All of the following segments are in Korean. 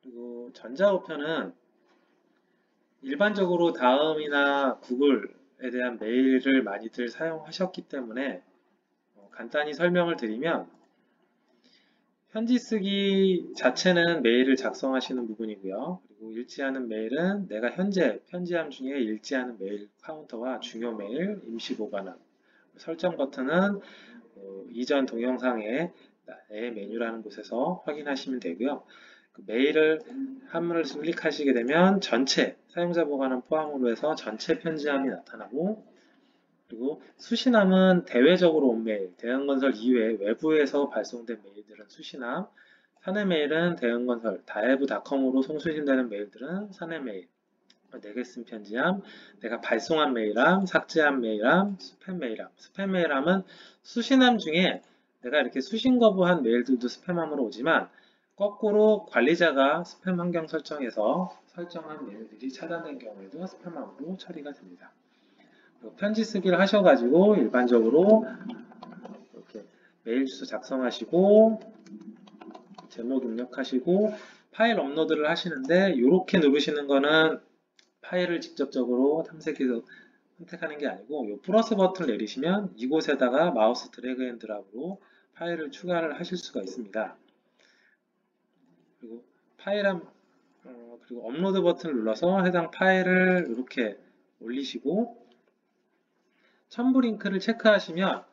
그리고 전자우편은 일반적으로 다음이나 구글에 대한 메일을 많이들 사용하셨기 때문에 간단히 설명을 드리면 편지 쓰기 자체는 메일을 작성하시는 부분이고요. 그리고 일치하는 메일은 내가 현재 편지함 중에 일치하는 메일 카운터와 중요 메일, 임시 보관함, 설정 버튼은 이전 동영상의 나의 메뉴라는 곳에서 확인하시면 되고요. 그 메일을 한문을 클릭하시게 되면 전체 사용자 보관함 포함으로 해서 전체 편지함이 나타나고, 그리고 수신함은 대외적으로 온 메일, 대형건설 이외에 외부에서 발송된 메일들은 수신함, 사내 메일은 대형건설, 다해브닷컴으로 송수신되는 메일들은 사내 메일, 내게 쓴 편지함, 내가 발송한 메일함, 삭제한 메일함, 스팸 메일함. 스팸 메일함은 수신함 중에 내가 이렇게 수신 거부한 메일들도 스팸함으로 오지만 거꾸로 관리자가 스팸 환경 설정에서 설정한 메일들이 차단된 경우에도 스팸함으로 처리가 됩니다. 편지 쓰기를 하셔가지고 일반적으로 이렇게 메일 주소 작성하시고 제목 입력하시고 파일 업로드를 하시는데, 이렇게 누르시는 거는 파일을 직접적으로 탐색해서 선택하는 게 아니고 이 플러스 버튼을 내리시면 이곳에다가 마우스 드래그 앤 드랍으로 파일을 추가를 하실 수가 있습니다. 그리고 그리고 업로드 버튼을 눌러서 해당 파일을 이렇게 올리시고 첨부 링크를 체크하시면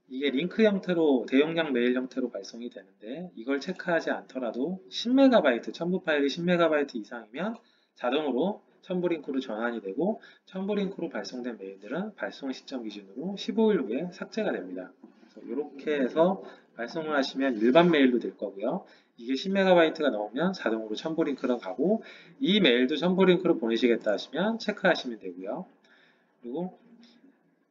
이게 링크 형태로 대용량 메일 형태로 발송이 되는데, 이걸 체크하지 않더라도 10MB 첨부 파일이 10MB 이상이면 자동으로 첨부 링크로 전환이 되고, 첨부 링크로 발송된 메일들은 발송 시점 기준으로 15일 후에 삭제가 됩니다. 그래서 이렇게 해서 발송을 하시면 일반 메일로 될 거고요. 이게 10MB가 넘으면 자동으로 첨부 링크로 가고, 이 메일도 첨부 링크로 보내시겠다 하시면 체크하시면 되고요. 그리고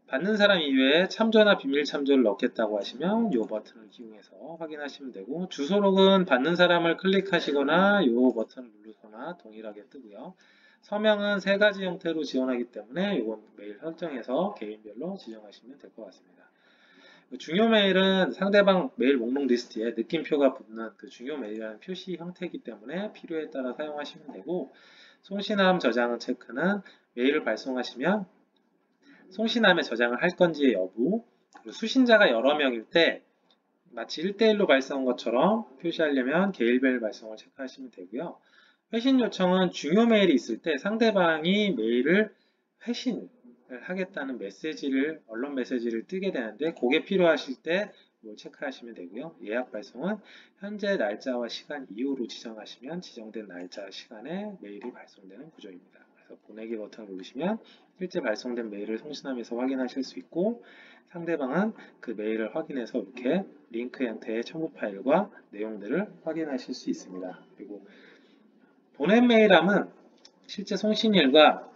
받는 사람 이외에 참조나 비밀 참조를 넣겠다고 하시면 이 버튼을 이용해서 확인하시면 되고, 주소록은 받는 사람을 클릭하시거나 이 버튼을 누르거나 동일하게 뜨고요. 서명은 3가지 형태로 지원하기 때문에 이건 메일 설정에서 개인별로 지정하시면 될 것 같습니다. 중요 메일은 상대방 메일 목록 리스트에 느낌표가 붙는 그 중요 메일이라는 표시 형태이기 때문에 필요에 따라 사용하시면 되고, 송신함 저장 체크는 메일을 발송하시면 송신함에 저장을 할 건지의 여부, 그리고 수신자가 여러 명일 때 마치 1대1로 발송한 것처럼 표시하려면 개일별 발송을 체크하시면 되고요. 회신 요청은 중요 메일이 있을 때 상대방이 메일을 회신을 하겠다는 메시지를, 언론 메시지를 뜨게 되는데, 그게 필요하실 때 뭘 체크하시면 되고요. 예약 발송은 현재 날짜와 시간 이후로 지정하시면 지정된 날짜와 시간에 메일이 발송되는 구조입니다. 그래서 보내기 버튼을 누르시면 실제 발송된 메일을 송신함에서 확인하실 수 있고, 상대방은 그 메일을 확인해서 이렇게 링크 형태의 첨부 파일과 내용들을 확인하실 수 있습니다. 그리고 보낸 메일함은 실제 송신일과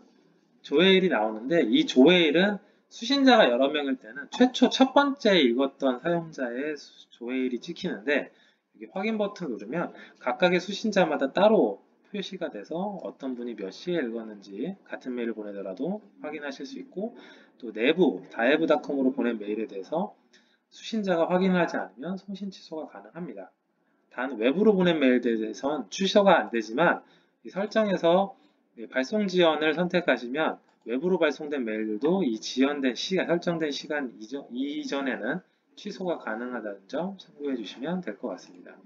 조회일이 나오는데, 이 조회일은 수신자가 여러 명일 때는 최초 첫 번째 읽었던 사용자의 조회일이 찍히는데, 여기 확인 버튼을 누르면 각각의 수신자마다 따로 표시가 돼서 어떤 분이 몇 시에 읽었는지 같은 메일을 보내더라도 확인하실 수 있고, 또 내부 다해브닷컴으로 보낸 메일에 대해서 수신자가 확인하지 않으면 송신 취소가 가능합니다. 단 외부로 보낸 메일에 대해서는 취소가 안 되지만, 이 설정에서 발송 지연을 선택하시면 외부로 발송된 메일들도 이 지연된 시간, 설정된 시간 이전에는 취소가 가능하다는 점 참고해 주시면 될 것 같습니다.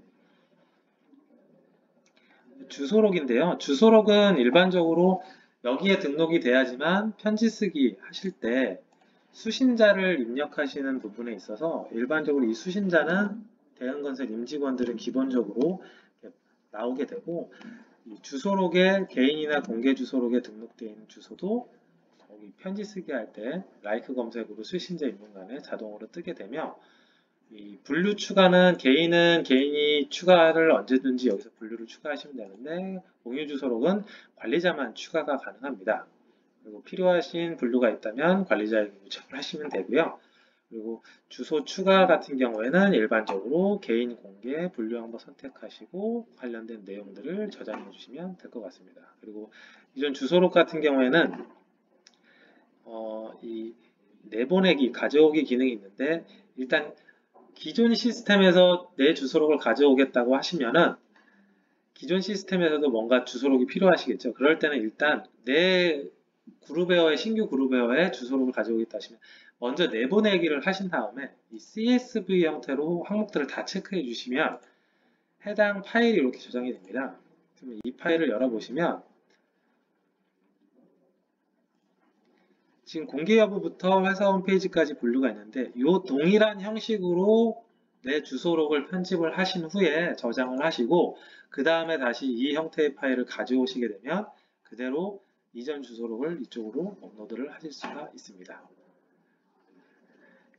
주소록인데요. 주소록은 일반적으로 여기에 등록이 돼야지만 편지 쓰기 하실 때 수신자를 입력하시는 부분에 있어서, 일반적으로 이 수신자는 대형건설 임직원들은 기본적으로 나오게 되고, 이 주소록에 개인이나 공개 주소록에 등록되어 있는 주소도 여기 편지 쓰기 할 때 라이크 검색으로 수신자 입력란에 자동으로 뜨게 되며, 이 분류 추가는 개인은 개인이 추가를 언제든지 여기서 분류를 추가하시면 되는데, 공유 주소록은 관리자만 추가가 가능합니다. 그리고 필요하신 분류가 있다면 관리자에게 요청을 하시면 되고요. 그리고 주소 추가 같은 경우에는 일반적으로 개인 공개 분류 한번 선택하시고 관련된 내용들을 저장해 주시면 될 것 같습니다. 그리고 이전 주소록 같은 경우에는 이 내보내기, 가져오기 기능이 있는데, 일단 기존 시스템에서 내 주소록을 가져오겠다고 하시면은 기존 시스템에서도 뭔가 주소록이 필요하시겠죠. 그럴 때는 일단 내 그룹웨어의 신규 그룹웨어에 주소록을 가져오겠다 하시면 먼저 내보내기를 하신 다음에 이 CSV 형태로 항목들을 다 체크해 주시면 해당 파일이 이렇게 저장이 됩니다. 그러면 이 파일을 열어보시면 지금 공개 여부부터 회사 홈페이지까지 분류가 있는데 이 동일한 형식으로 내 주소록을 편집을 하신 후에 저장을 하시고 그 다음에 다시 이 형태의 파일을 가져오시게 되면 그대로 이전 주소록을 이쪽으로 업로드를 하실 수가 있습니다.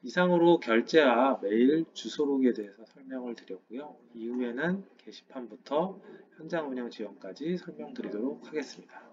이상으로 결제와 메일 주소록에 대해서 설명을 드렸고요. 이후에는 게시판부터 현장 운영 지원까지 설명드리도록 하겠습니다.